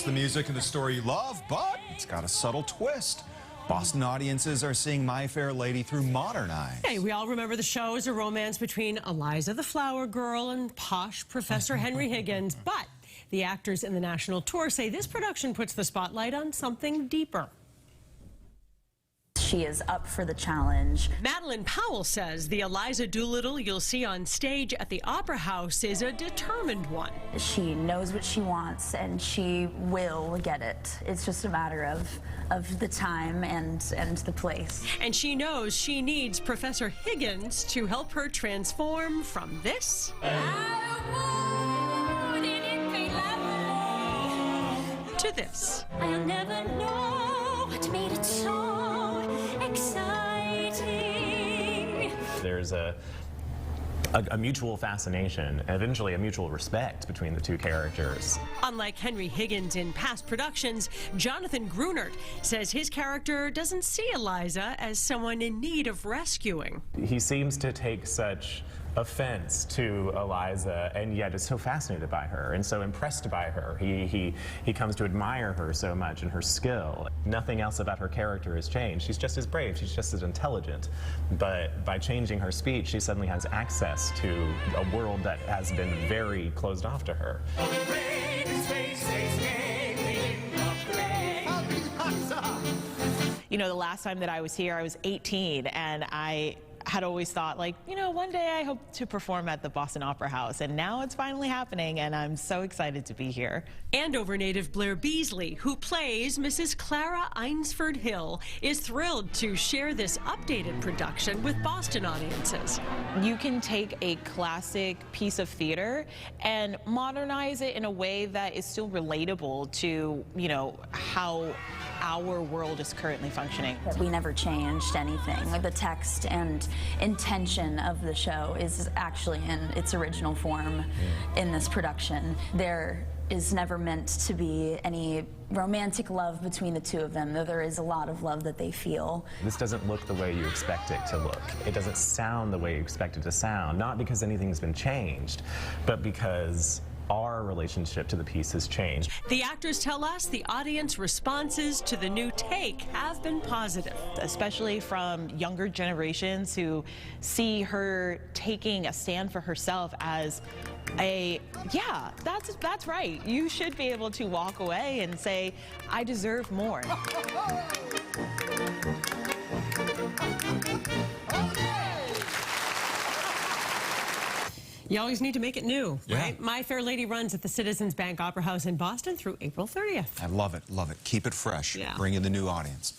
the music and the story you love, but it's got a subtle twist. Boston audiences are seeing My Fair Lady through modern eyes. Hey, we all remember the show as a romance between Eliza the Flower Girl and posh Professor Henry Higgins, but the actors in the national tour say this production puts the spotlight on something deeper. She is up for the challenge. Madeline Powell says the Eliza Doolittle you'll see on stage at the Opera House is a determined one. She knows what she wants and she will get it. It's just a matter of the time and the place. And she knows she needs Professor Higgins to help her transform from this to this. I'll never know what made it so exciting. There's a mutual fascination, eventually a mutual respect between the two characters. Unlike Henry Higgins in past productions, Jonathan Grunert says his character doesn't see Eliza as someone in need of rescuing. He seems to take such offense to Eliza, and yet is so fascinated by her and so impressed by her. He comes to admire her so much and her skill. Nothing else about her character has changed. She's just as brave, she's just as intelligent, but by changing her speech, she suddenly has access to a world that has been very closed off to her. You know, the last time that I was here, I was 18, and I had always thought, like, you know, one day I hope to perform at the Boston Opera House, and now it's finally happening, and I'm so excited to be here. Andover native Blair Beasley, who plays Mrs. Clara Eynsford Hill, is thrilled to share this updated production with Boston audiences. You can take a classic piece of theater and modernize it in a way that is still relatable to, you know, how our world is currently functioning. We never changed anything. Like, the text and intention of the show is actually in its original form in this production. There is never meant to be any romantic love between the two of them, though there is a lot of love that they feel. This doesn't look the way you expect it to look. It doesn't sound the way you expect it to sound, not because anything's been changed, but because our relationship to the piece has changed. The actors tell us the audience responses to the new take have been positive. Especially from younger generations who see her taking a stand for herself as yeah, that's right. You should be able to walk away and say, I deserve more. You always need to make it new, Yeah. right? My Fair Lady runs at the Citizens Bank Opera House in Boston through April 30th. I love it, love it. Keep it fresh. Yeah. Bring in the new audience.